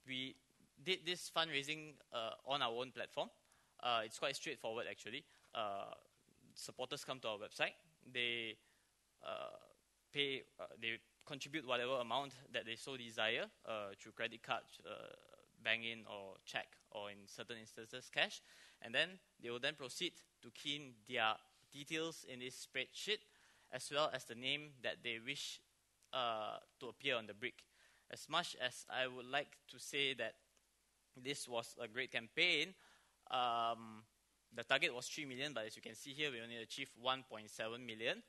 We did this fundraising on our own platform. It's quite straightforward, actually. Supporters come to our website. They they contribute whatever amount that they so desire through credit card, bank-in or check, or in certain instances cash, and then they will then proceed to key in their details in this spreadsheet, as well as the name that they wish to appear on the brick. As much as I would like to say that this was a great campaign, the target was 3 million, but as you can see here, we only achieved 1.7 million.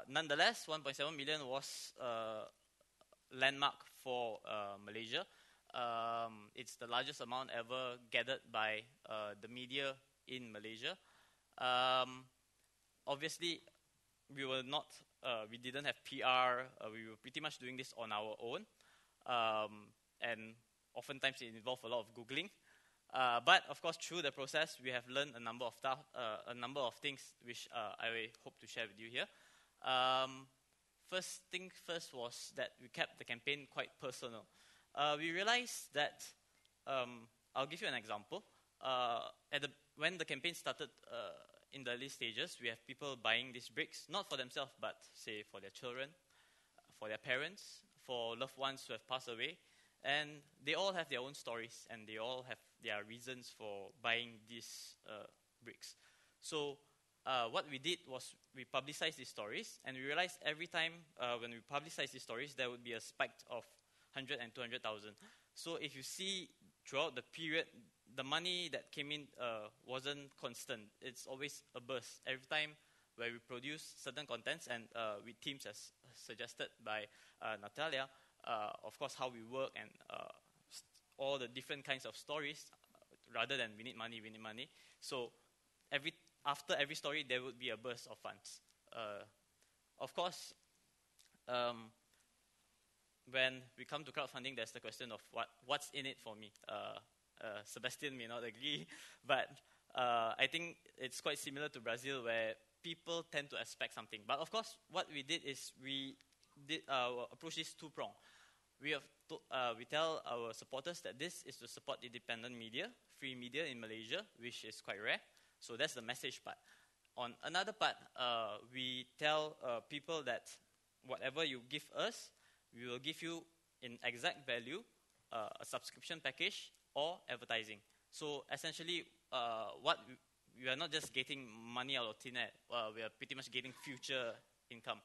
Nonetheless, 1.7 million was landmark for Malaysia. It's the largest amount ever gathered by the media in Malaysia. Obviously, we didn't have PR. We were pretty much doing this on our own, and oftentimes it involved a lot of Googling. But of course, through the process, we have learned a number of things which I hope to share with you here. First thing first was that we kept the campaign quite personal. We realized that, I'll give you an example. When the campaign started in the early stages, we have people buying these bricks, not for themselves, but say for their children, for their parents, for loved ones who have passed away. And they all have their own stories, and they all have their reasons for buying these bricks. So what we did was we publicized these stories, and we realized every time when we publicized these stories, there would be a spike of 100 and 200,000. So if you see throughout the period, the money that came in wasn't constant. It's always a burst. Every time where we produce certain contents, and with teams as suggested by Natalia, of course, how we work and all the different kinds of stories, rather than we need money. So after every story, there would be a burst of funds. Of course, when we come to crowdfunding, there's the question of what's in it for me. Sebastian may not agree, but I think it's quite similar to Brazil, where people tend to expect something. But of course, what we did is we did approach this two-pronged. We tell our supporters that this is to support independent media, free media in Malaysia, which is quite rare. So that's the message part. On another part, we tell people that whatever you give us, we will give you in exact value a subscription package or advertising. So essentially, we are not just getting money out of thin air. We are pretty much getting future income.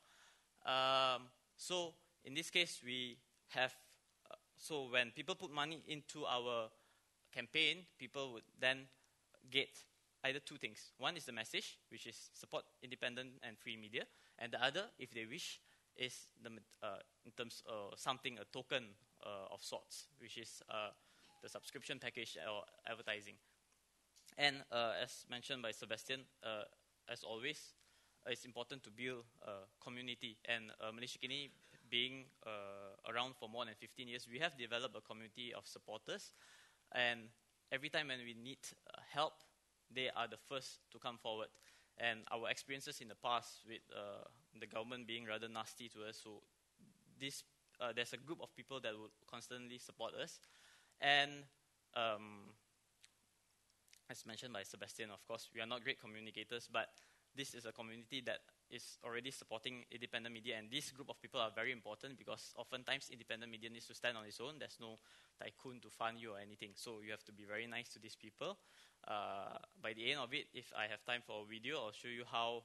So in this case, we have, so when people put money into our campaign, people would then get either two things. One is the message, which is support independent and free media. And the other, if they wish, is in terms of something, a token of sorts, which is the subscription package or advertising. And as mentioned by Sebastian, as always, it's important to build a community. And Malaysia Kini, being around for more than 15 years, we have developed a community of supporters. And every time when we need help, they are the first to come forward. And our experiences in the past with the government being rather nasty to us, so there's a group of people that would constantly support us. And as mentioned by Sebastian, of course, we are not great communicators, but this is a community that is already supporting independent media, and this group of people are very important because oftentimes independent media needs to stand on its own. There's no tycoon to fund you or anything, so you have to be very nice to these people. By the end of it, if I have time for a video, I'll show you how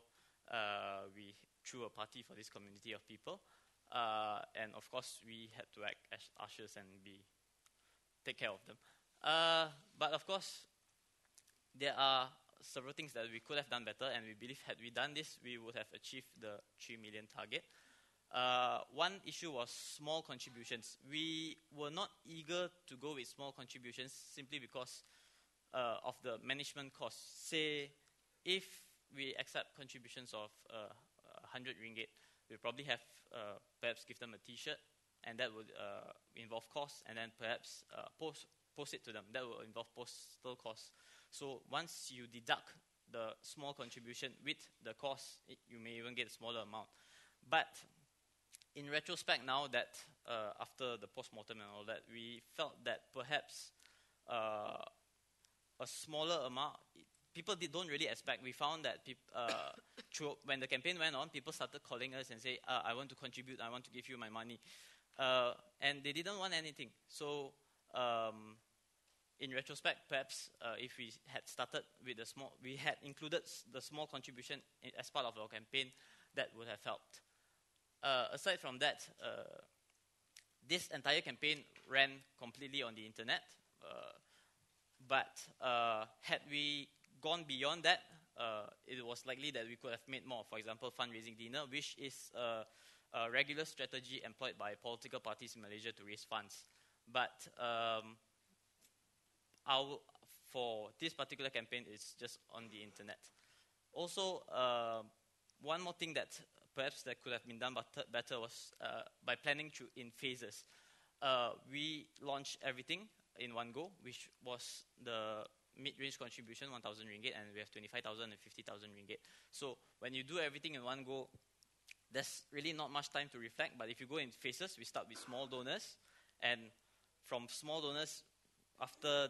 we threw a party for this community of people. And of course, we had to act as ushers and take care of them. But of course, there are several things that we could have done better, and we believe had we done this, we would have achieved the 3 million target. One issue was small contributions. We were not eager to go with small contributions simply because of the management costs. Say, if we accept contributions of 100 ringgit, we'll probably have perhaps give them a t-shirt, and that would involve costs, and then perhaps post it to them. That will involve postal costs. So once you deduct the small contribution with the cost, you may even get a smaller amount. But in retrospect now that after the post-mortem and all that, we felt that perhaps a smaller amount, people don't really expect. We found that when the campaign went on, people started calling us and say, I want to contribute, I want to give you my money. And they didn't want anything. So in retrospect, perhaps if we had started with we had included the small contribution as part of our campaign, that would have helped. Aside from that, this entire campaign ran completely on the internet. But had we gone beyond that, it was likely that we could have made more. For example, fundraising dinner, which is a regular strategy employed by political parties in Malaysia to raise funds. But for this particular campaign, it's just on the internet. Also, one more thing that perhaps that could have been done better was by planning in phases. We launched everything in one go, which was the mid-range contribution, 1,000 ringgit, and we have 25,000 and 50,000 ringgit. So when you do everything in one go, there's really not much time to reflect. But if you go in phases, we start with small donors, and from small donors, after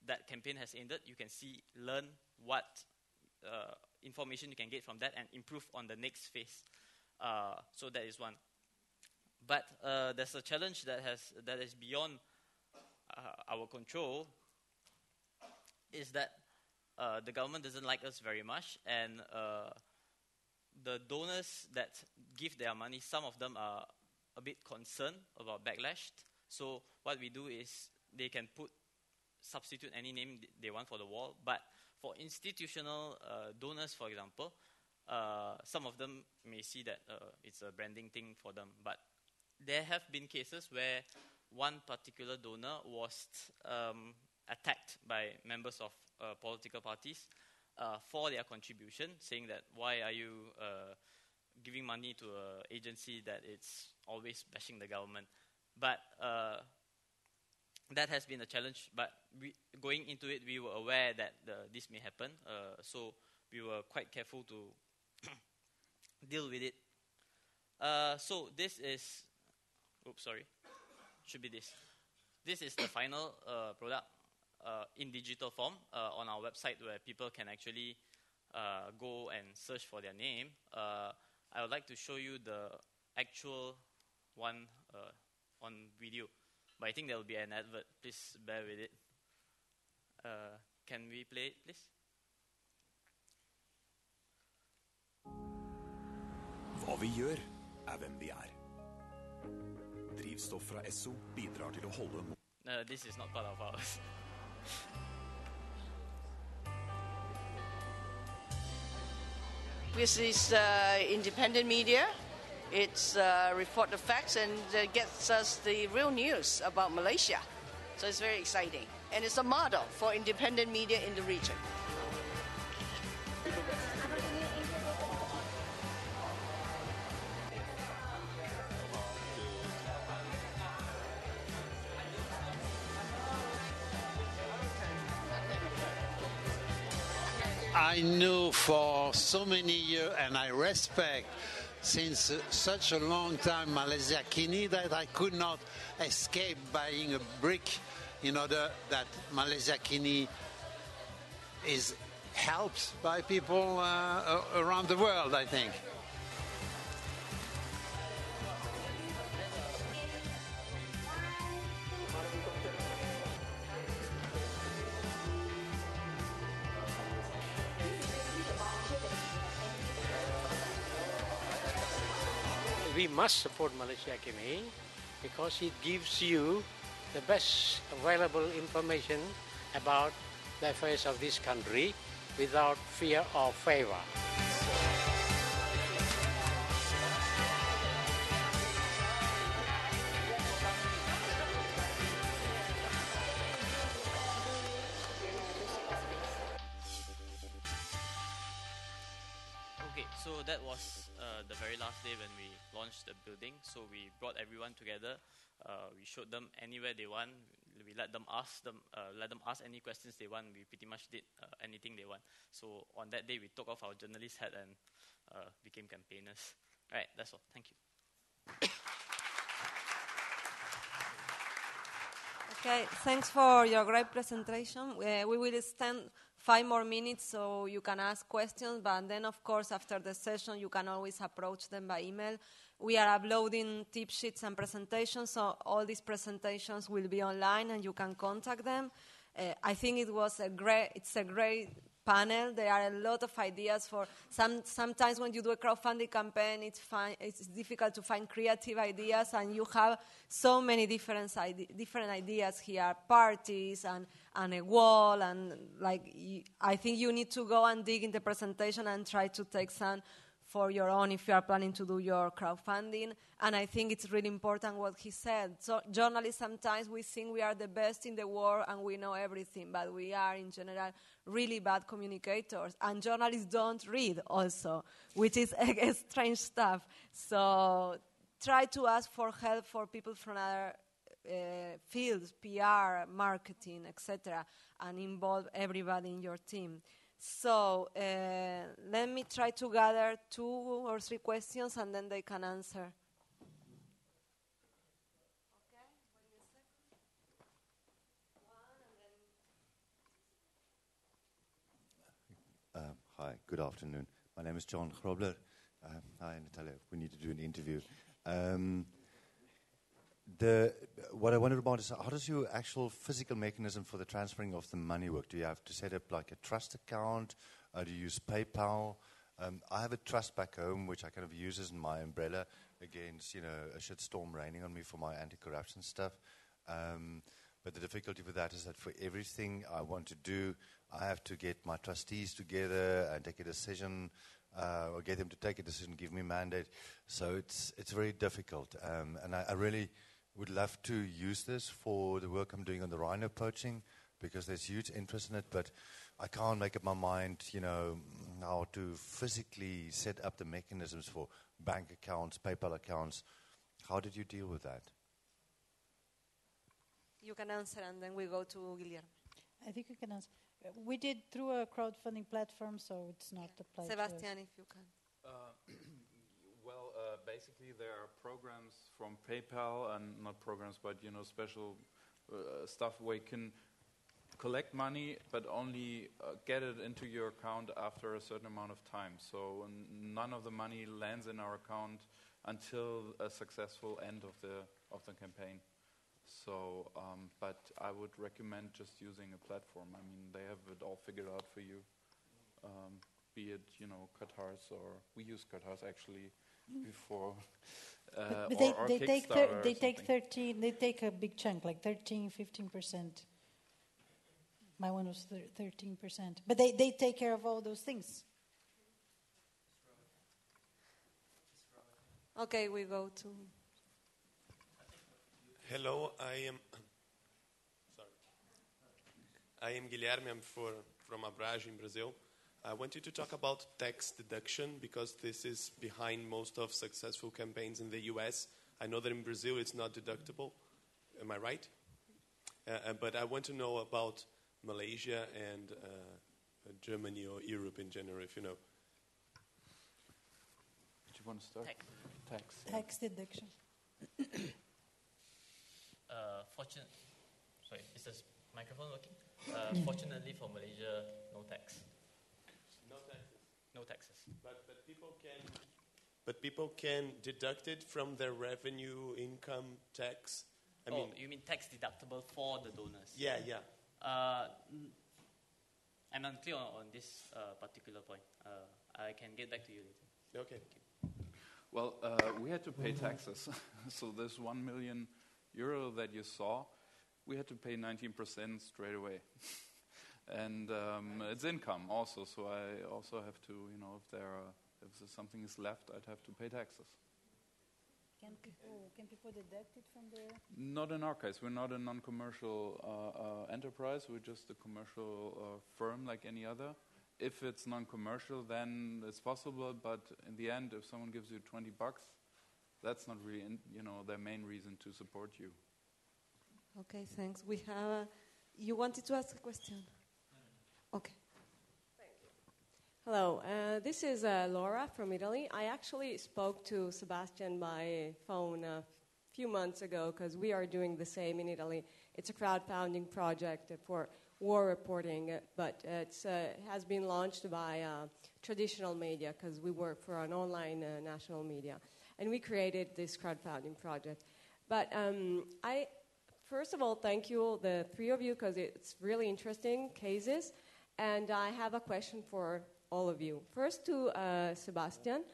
that campaign has ended, you can learn what information you can get from that and improve on the next phase. So that is one. But there's a challenge that is beyond our control, is that the government doesn't like us very much, and the donors that give their money, some of them are a bit concerned about backlash. So what we do is they can substitute any name they want for the wall. But for institutional donors, for example, some of them may see that it's a branding thing for them. But there have been cases where one particular donor was attacked by members of political parties for their contribution, saying that why are you giving money to an agency that it's always bashing the government. But that has been a challenge. But going into it, we were aware that this may happen. So we were quite careful to deal with it. So this is, should be this. This is the final product in digital form on our website, where people can actually go and search for their name. I would like to show you the actual one on video, but I think there will be an advert. Please bear with it. Can we play it, please?
Hva vi gjør, hvem vi Drivstoff fra Esso bidrar til å holde
This is not part of ours.
This is independent media. It's report the facts and gets us the real news about Malaysia. So it's very exciting. And it's a model for independent media in the region.
I knew for so many years, and I respect since such a long time Malaysia Kini, that I could not escape buying a brick in order that Malaysia Kini is helped by people around the world, I think.
We must support Malaysia Kini because it gives you the best available information about the affairs of this country without fear or favor.
Okay, so that was the very last day when we launched the building. So we brought everyone together. We showed them anywhere they want. We let them ask any questions they want. We pretty much did anything they want. So on that day, we took off our journalist hat and became campaigners. All right, that's all. Thank you.
Okay, thanks for your great presentation. We will extend 5 more minutes so you can ask questions, but then, of course, after the session, you can always approach them by email. We are uploading tip sheets and presentations, so all these presentations will be online and you can contact them. I think it's a great panel. There are a lot of ideas for sometimes when you do a crowdfunding campaign, it's difficult to find creative ideas, and you have so many different ideas here, parties and a wall, and I think you need to go and dig in the presentation and try to take some for your own if you are planning to do your crowdfunding. And I think it's really important what he said. So journalists, sometimes we think we are the best in the world and we know everything, but we are in general really bad communicators. And journalists don't read also, which is strange stuff. So try to ask for help for people from other fields, PR, marketing, etc., and involve everybody in your team. So let me try to gather 2 or 3 questions and then they can answer. Okay, wait a second.
1 and then... Hi, good afternoon. My name is John Grobler. Hi, Natalia. We need to do an interview. What I wondered about is how does your actual physical mechanism for the transferring of the money work? Do you have to set up like a trust account? Do you use PayPal? I have a trust back home, which I kind of use as my umbrella against, a shitstorm raining on me for my anti-corruption stuff. But the difficulty with that is that for everything I want to do, I have to get my trustees together and take a decision, or get them to take a decision, give me mandate. So it's very difficult. And I really would love to use this for the work I'm doing on the rhino poaching, because there's huge interest in it, but I can't make up my mind, how to physically set up the mechanisms for bank accounts, PayPal accounts. How did you deal with that?
You can answer, and then we go to Guillermo.
I think you can answer. We did through a crowdfunding platform, so it's not applied
Sebastian,
to us.
if you can.
Well, basically there are programs from PayPal, and not programs, but special stuff where you can collect money, but only get it into your account after a certain amount of time. So none of the money lands in our account until a successful end of the campaign. So, but I would recommend just using a platform. I mean, they have it all figured out for you. Be it, Qatar's, or we use Qatar's actually before.
But
or
they take
Kickstarter
they
or
take
something.
13. They take a big chunk, like 13-15%. My one was 13%, but they take care of all those things.
Okay, we go to...
Hello, I am Guilherme. I'm from Abrage in Brazil. I want you to talk about tax deduction, because this is behind most of successful campaigns in the US. I know that in Brazil it's not deductible. Am I right? But I want to know about Malaysia and Germany or Europe in general, if you know.
Do you want to start?
Tax deduction.
Sorry, is this microphone working? Fortunately for Malaysia, no tax.
No taxes.
No taxes.
But people can deduct it from their revenue income tax. I mean,
you mean tax deductible for the donors?
Yeah.
I'm unclear on this particular point. I can get back to you later.
Okay.
Well, we had to pay taxes. So this 1 million euro that you saw, we had to pay 19% straight away. And it's income also, so I also have to, if something is left, I'd have to pay taxes.
Can people deduct it from their...
Not in our case. We're not a non-commercial enterprise. We're just a commercial firm like any other. If it's non-commercial, then it's possible, but in the end, if someone gives you $20, that's not really, their main reason to support you.
Okay, thanks. We have... you wanted to ask a question? Okay.
Thank you. Hello, this is Laura from Italy. I actually spoke to Sebastian by phone a few months ago because we are doing the same in Italy. It's a crowdfunding project for war reporting, but it has been launched by traditional media because we work for an online national media. And we created this crowdfunding project. But first of all, thank you, the three of you, because it's really interesting cases. And I have a question for all of you. First to Sebastian.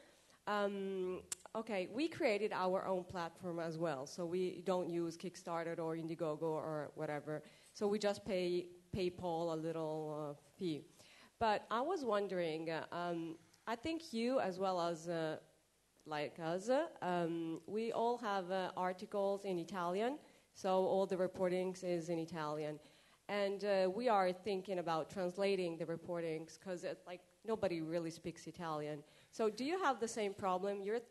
Okay, we created our own platform as well. So we don't use Kickstarter or Indiegogo or whatever. So we just pay PayPal a little fee. But I was wondering, I think you as well as like us, we all have articles in Italian. So all the reportings is in Italian. And we are thinking about translating the reportings because like nobody really speaks Italian. So do you have the same problem? You're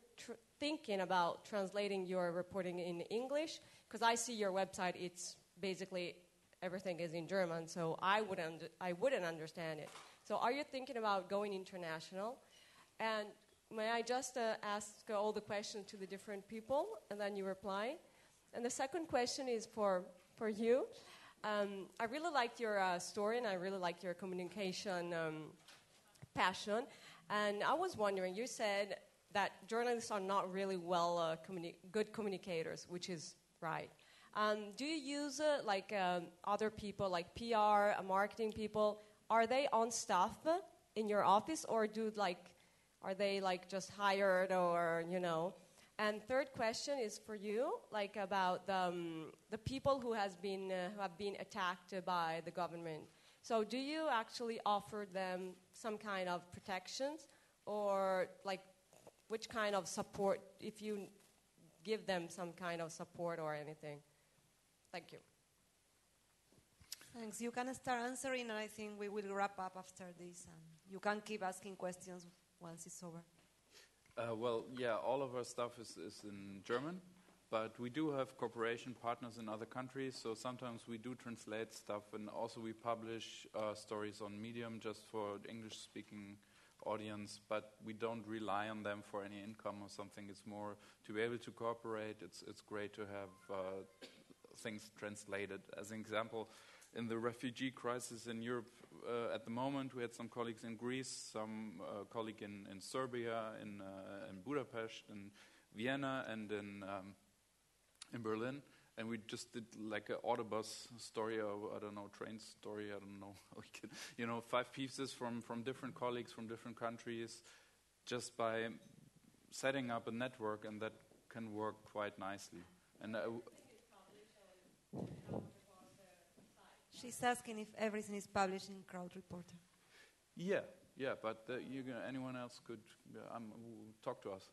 thinking about translating your reporting in English? Because I see your website, it's basically everything is in German, so I wouldn't understand it. So are you thinking about going international? And may I just ask all the questions to the different people, and then you reply? And the second question is for you. I really liked your story, and I really liked your communication passion. And I was wondering, you said that journalists are not really good communicators, which is Right. Do you use other people, like PR, marketing people? Are they on staff in your office, or are they just hired, or And third question is for you, about the people who have been attacked by the government. So do you actually offer them some kind of protections, or which kind of support, if you give them some kind of support or anything? Thank you.
Thanks. You can start answering, and I think we will wrap up after this. And you can keep asking questions once it's over.
All of our stuff is in German, but we do have cooperation partners in other countries, so sometimes we do translate stuff, and also we publish stories on Medium just for English-speaking audience, but we don't rely on them for any income or something. It's more to be able to cooperate. It's great to have things translated. As an example, in the refugee crisis in Europe at the moment, we had some colleagues in Greece, some colleague in Serbia, in Budapest, in Vienna, and in Berlin. And we just did like an autobus story, or train story, 5 pieces from different colleagues from different countries, just by setting up a network, and that can work quite nicely. And
she's asking if everything is published in Crowd Reporter.
Yeah, but anyone else could talk to us.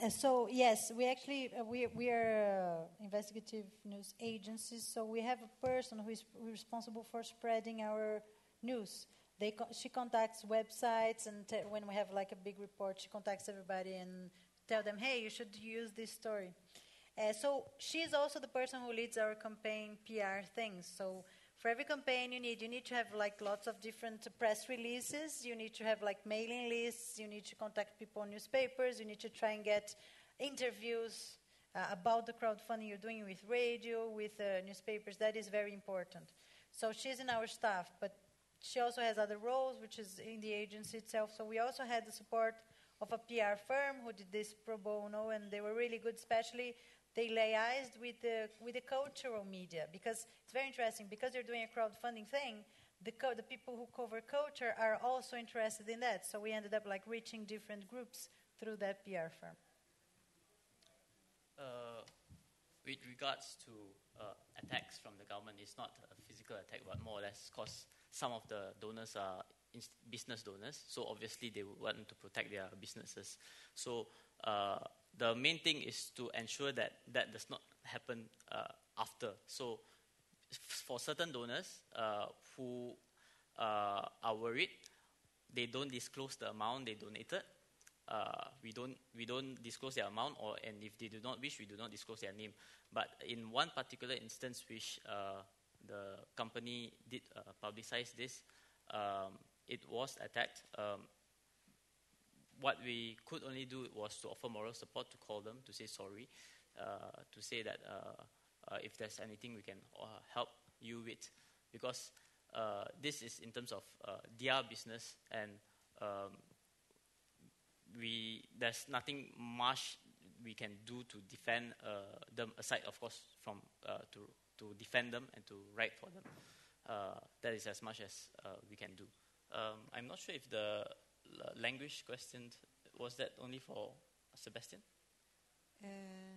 So yes, we actually we are investigative news agencies. So we have a person who is responsible for spreading our news. She contacts websites, and when we have a big report, she contacts everybody and tell them, hey, you should use this story. So she's also the person who leads our campaign PR things. So for every campaign you need to have lots of different press releases. You need to have mailing lists. You need to contact people on newspapers. You need to try and get interviews about the crowdfunding you're doing with radio, with newspapers. That is very important. So she's in our staff, but she also has other roles, which is in the agency itself. So we also had the support of a PR firm who did this pro bono, and they were really good, especially they liaised with the cultural media, because it's very interesting. Because you're doing a crowdfunding thing, the people who cover culture are also interested in that. So we ended up reaching different groups through that PR firm.
With regards to attacks from the government, it's not a physical attack, but more or less because some of the donors are business donors, so obviously they want to protect their businesses. So the main thing is to ensure that does not happen after. So for certain donors who are worried, they don't disclose the amount they donated. We don't disclose their amount, and if they do not wish, we do not disclose their name. But in one particular instance, which the company did publicize this, it was attacked. What we could only do was to offer moral support, to call them, to say sorry, to say that if there's anything we can help you with, because this is in terms of their business, and there's nothing much we can do to defend them, aside, of course, from to defend them and to write for them. That is as much as we can do. I'm not sure if the language question, was that only for Sebastian?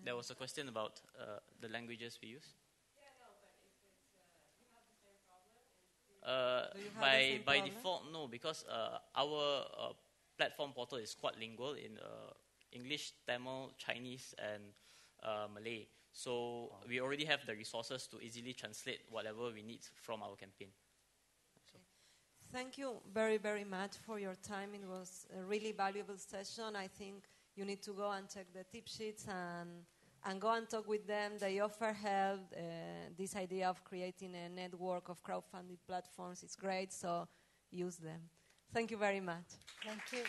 There was a question about the languages we use.
Yeah, no, but if you have the same problem?
By default, no, because our platform portal is quite lingual in English, Tamil, Chinese, and Malay. So we already have the resources to easily translate whatever we need from our campaign.
Thank you very, very much for your time. It was a really valuable session. I think you need to go and check the tip sheets and go and talk with them. They offer help. This idea of creating a network of crowdfunding platforms is great, so use them. Thank you very much.
Thank you.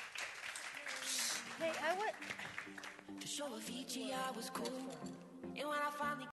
Hey,
to show Avicii I was cool, and when I finally